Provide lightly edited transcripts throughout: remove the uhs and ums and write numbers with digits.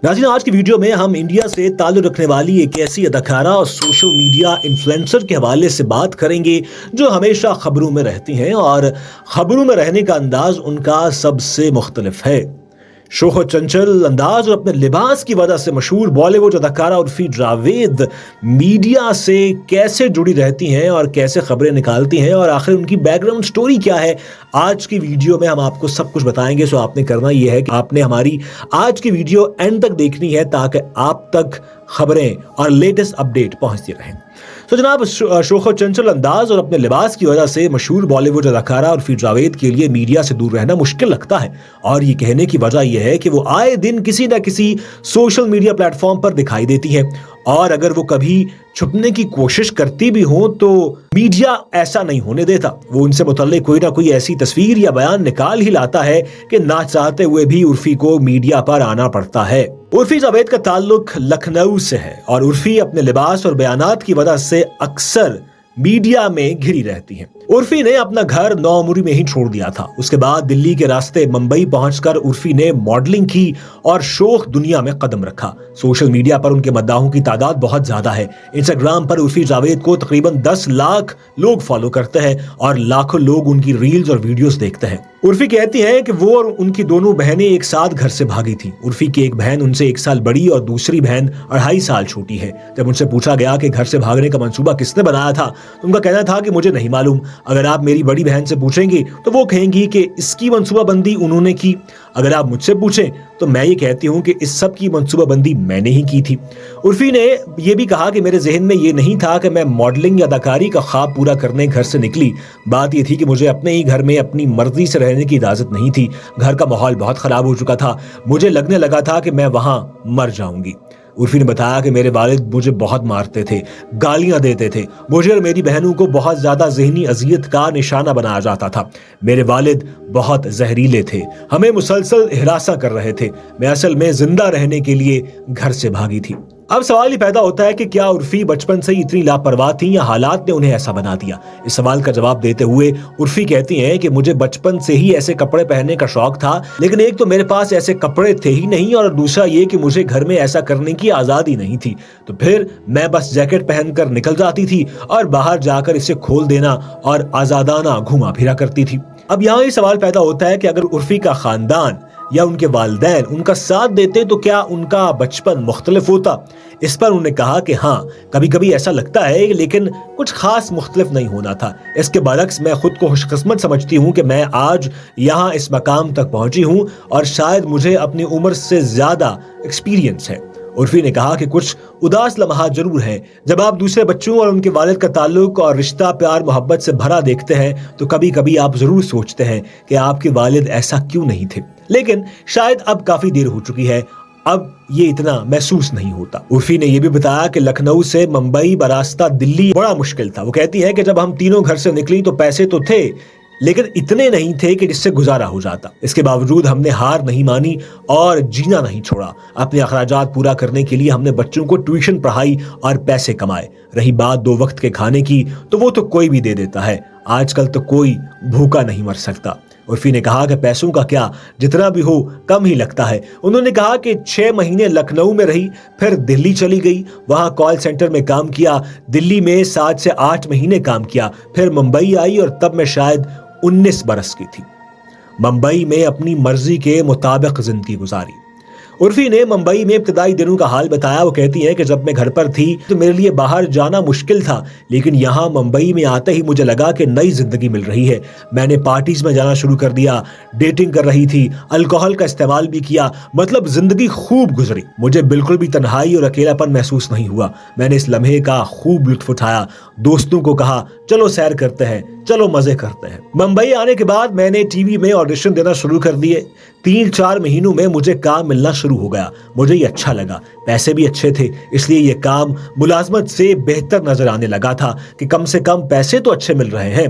नाज़रीन, आज की वीडियो में हम इंडिया से ताल्लुक़ रखने वाली एक ऐसी अदाकारा और सोशल मीडिया इन्फ्लुएंसर के हवाले से बात करेंगे जो हमेशा खबरों में रहती हैं और खबरों में रहने का अंदाज उनका सबसे मुख्तलिफ है। शोख चंचल अंदाज और अपने लिबास की वजह से मशहूर बॉलीवुड अदाकारा उर्फी जावेद मीडिया से कैसे जुड़ी रहती हैं और कैसे खबरें निकालती हैं और आखिर उनकी बैकग्राउंड स्टोरी क्या है, आज की वीडियो में हम आपको सब कुछ बताएंगे। सो आपने करना यह है कि आपने हमारी आज की वीडियो एंड तक देखनी है ताकि आप तक खबरें और लेटेस्ट अपडेट पहुंचती रहें। तो जनाब, शोख चंचल अंदाज और अपने लिबास की वजह से मशहूर बॉलीवुड अदाकारा उर्फी जावेद के लिए मीडिया से दूर रहना मुश्किल लगता है और ये कहने की वजह यह है कि वो आए दिन किसी न किसी सोशल मीडिया प्लेटफॉर्म पर दिखाई देती हैं और अगर वो कभी छुपने की कोशिश करती भी हो तो मीडिया ऐसा नहीं होने देता। वो उनसे मुतल्लिक कोई ना कोई ऐसी तस्वीर या बयान निकाल ही लाता है कि ना चाहते हुए भी उर्फी को मीडिया पर आना पड़ता है। उर्फी जावेद का ताल्लुक लखनऊ से है और उर्फी अपने लिबास और बयानात की वजह से अक्सर मीडिया में घिरी रहती हैं। उर्फी ने अपना घर नौमुरी में ही छोड़ दिया था। उसके बाद दिल्ली के रास्ते मुंबई पहुंचकर उर्फी ने मॉडलिंग की और शोख दुनिया में कदम रखा। सोशल मीडिया पर उनके मद्दाहों की तादाद बहुत ज्यादा है। इंस्टाग्राम पर उर्फी जावेद को तकरीबन 10 लाख लोग फॉलो करते हैं और लाखों लोग उनकी रील्स और वीडियोस देखते हैं। उर्फी कहती हैं कि वो और उनकी दोनों बहनें एक साथ घर से भागी थी। उर्फी की एक बहन उनसे 1 साल बड़ी और दूसरी बहन 2.5 साल छोटी है। जब उनसे पूछा गया कि घर से भागने का मंसूबा किसने बनाया था तो उनका कहना था कि मुझे नहीं मालूम। अगर आप मेरी बड़ी बहन से पूछेंगे तो वो कहेंगी कि इसकी मंसूबाबंदी उन्होंने की। अगर आप मुझसे पूछें तो मैं ये कहती हूँ कि इस सब की मंसूबाबंदी मैंने ही की थी। उर्फी ने यह भी कहा कि मेरे जहन में ये नहीं था कि मैं मॉडलिंग या अदाकारी का ख्वाब पूरा करने घर से निकली। बात ये थी कि मुझे अपने ही घर में अपनी मर्जी से रहने की इजाजत नहीं थी। घर का माहौल बहुत खराब हो चुका था। मुझे लगने लगा था कि मैं वहां मर जाऊंगी। उर्फी ने बताया कि मेरे वालिद मुझे बहुत मारते थे, गालियां देते थे। मुझे और मेरी बहनों को बहुत ज्यादा ज़हनी अजियत का निशाना बनाया जाता था। मेरे वालिद बहुत जहरीले थे, हमें मुसलसल हिरासा कर रहे थे। मैं असल में जिंदा रहने के लिए घर से भागी थी। अब सवाल ये पैदा होता है कि क्या उर्फी बचपन से ही इतनी लापरवाह थी या हालात ने उन्हें ऐसा बना दिया। इस सवाल का जवाब देते हुए उर्फी कहती हैं कि मुझे बचपन से ही ऐसे कपड़े पहनने का शौक था, लेकिन एक तो मेरे पास ऐसे कपड़े थे ही नहीं और दूसरा ये कि मुझे घर में ऐसा करने की आजादी नहीं थी। तो फिर मैं बस जैकेट पहनकर निकल जाती थी और बाहर जाकर इसे खोल देना और आजादाना घुमा फिरा करती थी। अब यहाँ ये सवाल पैदा होता है कि अगर उर्फी का खानदान या उनके वालिदैन उनका साथ देते तो क्या उनका बचपन मुख्तलिफ होता। इस पर उन्होंने कहा कि हाँ, कभी कभी ऐसा लगता है लेकिन कुछ खास मुख्तलिफ नहीं होना था। इसके बरक्स मैं खुद को खुशकिस्मत समझती हूँ कि मैं आज यहाँ इस मकाम तक पहुंची हूँ और शायद मुझे अपनी उम्र से ज्यादा एक्सपीरियंस है। उर्फी ने कहा कि कुछ उदास लम्हात जरूर हैं। जब आप दूसरे बच्चों और उनके वालिद का ताल्लुक और रिश्ता प्यार मोहब्बत से भरा देखते हैं तो कभी कभी आप जरूर सोचते हैं कि आपके वालिद ऐसा क्यों नहीं थे, लेकिन शायद अब काफी देर हो चुकी है, अब ये इतना महसूस नहीं होता। उर्फी ने यह भी बताया कि लखनऊ से मुंबई बरास्ता दिल्ली बड़ा मुश्किल था। वो कहती है कि जब हम तीनों घर से निकली तो पैसे तो थे लेकिन इतने नहीं थे कि जिससे गुजारा हो जाता। इसके बावजूद हमने हार नहीं मानी और जीना नहीं छोड़ा। अपने अखराजात पूरा करने के लिए हमने बच्चों को ट्यूशन पढ़ाई और पैसे कमाए। रही बात 2 वक्त के खाने की तो वो तो कोई भी दे देता है। आजकल तो कोई भूखा नहीं मर सकता। उर्फी ने कहा कि पैसों का क्या, जितना भी हो कम ही लगता है। उन्होंने कहा कि 6 महीने लखनऊ में रही, फिर दिल्ली चली गई, वहां कॉल सेंटर में काम किया। दिल्ली में 7 से 8 महीने काम किया, फिर मुंबई आई और तब मैं शायद 19 बरस की थी। मुंबई में अपनी मर्जी के मुताबिक जिंदगी गुजारी। उर्फी ने मुंबई में इब्तदाई दिनों का हाल बताया। वो कहती है कि जब मैं घर पर थी तो मेरे लिए बाहर जाना मुश्किल था, लेकिन यहाँ मुंबई में आते ही मुझे लगा कि नई जिंदगी मिल रही है। मैंने पार्टीज में जाना शुरू कर दिया, डेटिंग कर रही थी, अल्कोहल का इस्तेमाल भी किया, मतलब जिंदगी खूब गुजरी। मुझे बिल्कुल भी तन्हाई और अकेलापन महसूस नहीं हुआ। मैंने इस लम्हे का खूब लुत्फ उठाया। दोस्तों को कहा चलो सैर करते हैं, चलो मजे करते हैं। मुंबई आने के बाद मैंने टीवी में ऑडिशन देना शुरू कर दिए। 3-4 महीनों में मुझे काम मिलना शुरू हो गया। मुझे ये अच्छा लगा, पैसे भी अच्छे थे, इसलिए ये काम मुलाजमत से बेहतर नजर आने लगा था कि कम से कम पैसे तो अच्छे मिल रहे हैं।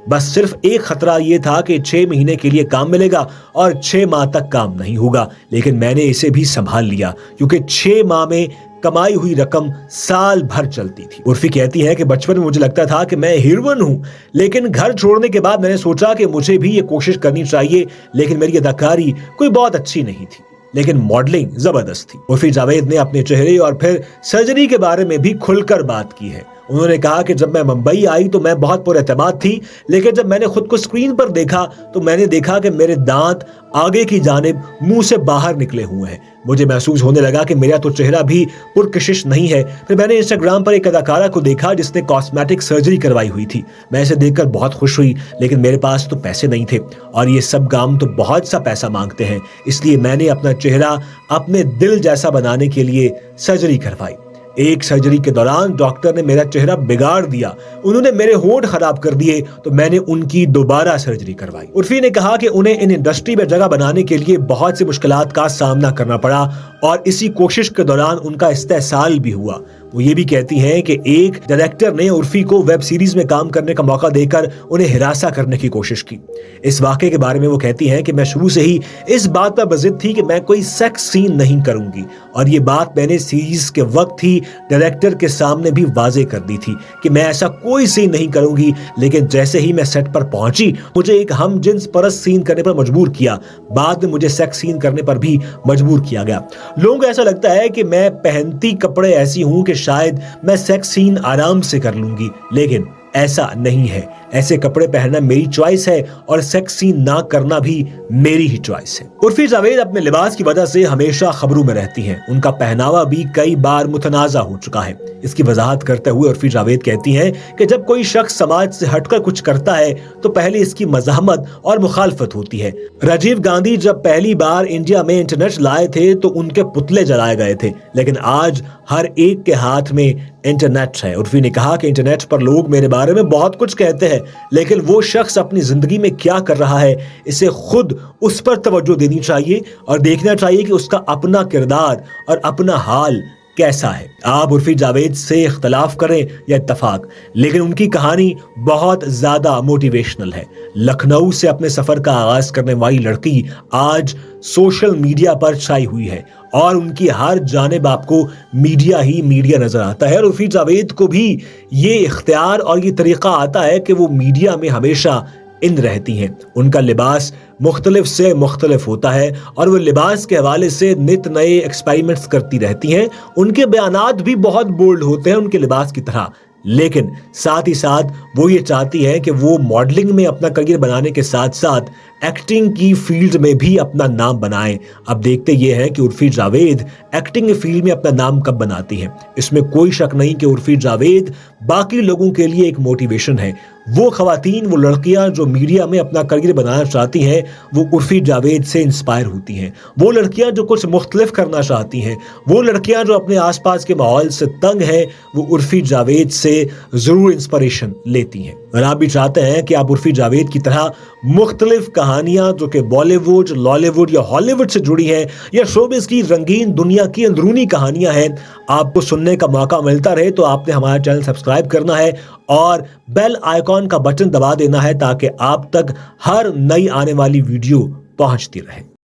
बस सिर्फ एक खतरा ये था कि 6 महीने के लिए काम मिलेगा और 6 माह तक काम नहीं होगा, लेकिन मैंने इसे भी संभाल लिया क्योंकि 6 माह में कमाई हुई रकम साल भर चलती थी। उर्फी कहती है कि बचपन में मुझे लगता था कि मैं हीरोइन हूं, लेकिन घर छोड़ने के बाद मैंने सोचा कि मुझे भी ये कोशिश करनी चाहिए, लेकिन मेरी अदाकारी कोई बहुत अच्छी नहीं थी। लेकिन मॉडलिंग जबरदस्त थी। उर्फी जावेद ने अपने चेहरे और फिर सर्जरी के बारे में भी खुलकर बात की है। उन्होंने कहा कि जब मैं मुंबई आई तो मैं बहुत पुरएतमाद थी, लेकिन जब मैंने खुद को स्क्रीन पर देखा तो मैंने देखा कि मेरे दांत आगे की जानिब मुंह से बाहर निकले हुए हैं। मुझे महसूस होने लगा कि मेरा तो चेहरा भी पुरकशिश नहीं है। फिर मैंने इंस्टाग्राम पर एक अदाकारा को देखा जिसने कॉस्मेटिक सर्जरी करवाई हुई थी। मैं इसे देखकर बहुत खुश हुई, लेकिन मेरे पास तो पैसे नहीं थे और ये सब काम तो बहुत सा पैसा मांगते हैं, इसलिए मैंने अपना चेहरा अपने दिल जैसा बनाने के लिए सर्जरी करवाई। एक सर्जरी के दौरान डॉक्टर ने मेरा चेहरा बिगाड़ दिया, उन्होंने मेरे होंठ खराब कर दिए, तो मैंने उनकी दोबारा सर्जरी करवाई। उर्फी ने कहा कि उन्हें इन इंडस्ट्री में जगह बनाने के लिए बहुत सी मुश्किलात का सामना करना पड़ा और इसी कोशिश के दौरान उनका इस्तेहसाल भी हुआ। वो ये भी कहती हैं कि एक डायरेक्टर ने उर्फी को वेब सीरीज में काम करने का मौका देकर उन्हें हिरासा करने की कोशिश की। इस वाकये के बारे में वो कहती हैं कि मैं शुरू से ही इस बात पर बज़िद थी कि मैं कोई सेक्स सीन नहीं करूंगी, और ये बात मैंने सीरीज के वक्त ही डायरेक्टर के सामने भी वाजे कर दी थी कि मैं ऐसा कोई सीन नहीं करूंगी। लेकिन जैसे ही मैं सेट पर पहुंची, मुझे एक हम जिन्स परस्त सीन करने पर मजबूर किया। बाद में मुझे सेक्स सीन करने पर भी मजबूर किया गया। लोगों को ऐसा लगता है कि मैं पहनती कपड़े ऐसी हूं कि शायद मैं सेक्स सीन आराम से कर लूंगी, लेकिन ऐसा नहीं है। ऐसे कपड़े पहनना मेरी चॉइस है और सेक्स सीन ना करना भी मेरी ही चॉइस है। उर्फी जावेद अपने लिबास की वजह से हमेशा खबरों में रहती हैं। उनका पहनावा भी कई बार मुतनाज़ा हो चुका है। इसकी वजाहत करते हुए उर्फी जावेद कहती हैं कि जब कोई शख्स समाज से हटकर कुछ करता है तो पहले इसकी मज़ाहमत और मुखालफत होती है। राजीव गांधी जब पहली बार इंडिया में इंटरनेट लाए थे तो उनके पुतले जलाए गए थे, लेकिन आज हर एक के हाथ में इंटरनेट है। उर्फी ने कहा कि इंटरनेट पर लोग मेरे बारे में बहुत कुछ कहते हैं, लेकिन वो शख्स अपनी जिंदगी में क्या कर रहा है, इसे खुद उस पर तवज्जो देनी चाहिए और देखना चाहिए कि उसका अपना किरदार और अपना हाल कैसा है। आप उर्फी जावेद से इख्तलाफ करें या इत्तफाक, लेकिन उनकी कहानी बहुत ज्यादा मोटिवेशनल है। लखनऊ से अपने सफर का आगाज करने वाली लड़की आज सोशल मीडिया पर छाई हुई है और उनकी हर जानिब आपको मीडिया ही मीडिया नजर आता है। और उर्फी जावेद को भी ये इख्तियार और ये तरीका आता है कि वो मीडिया में हमेशा इन रहती हैं। उनका लिबास मुख्तलिफ से मुख्तलिफ होता है और वो लिबास के हवाले से नित नए एक्सपेरिमेंट्स करती रहती हैं। उनके बयानात भी बहुत बोल्ड होते हैं उनके लिबास की तरह, लेकिन साथ ही साथ वो ये चाहती हैं कि वो मॉडलिंग में अपना करियर बनाने के साथ साथ एक्टिंग की फील्ड में भी अपना नाम बनाएं। अब देखते ये हैं कि उर्फी जावेद एक्टिंग की फील्ड में अपना नाम कब बनाती हैं। इसमें कोई शक नहीं कि उर्फी जावेद बाकी लोगों के लिए एक मोटिवेशन है। वो खवातीन, वो लड़कियां जो मीडिया में अपना करियर बनाना चाहती हैं, वो उर्फी जावेद से इंस्पायर होती हैं। वो लड़कियां जो कुछ मुख्तलिफ करना चाहती हैं, वो लड़कियां जो अपने आसपास के माहौल से तंग हैं, वो उर्फी जावेद से जरूर इंस्पिरेशन लेती हैं। और आप भी चाहते हैं कि आप उर्फी जावेद की तरह मुख्तलिफ कहानियां जो कि बॉलीवुड, लॉलीवुड या हॉलीवुड से जुड़ी हैं या शोबिज़ की रंगीन दुनिया की अंदरूनी कहानियां हैं, आपको सुनने का मौका मिलता रहे तो आपने हमारा चैनल सब्सक्राइब करना है और बेल आइकॉन का बटन दबा देना है ताकि आप तक हर नई आने वाली वीडियो पहुंचती रहे।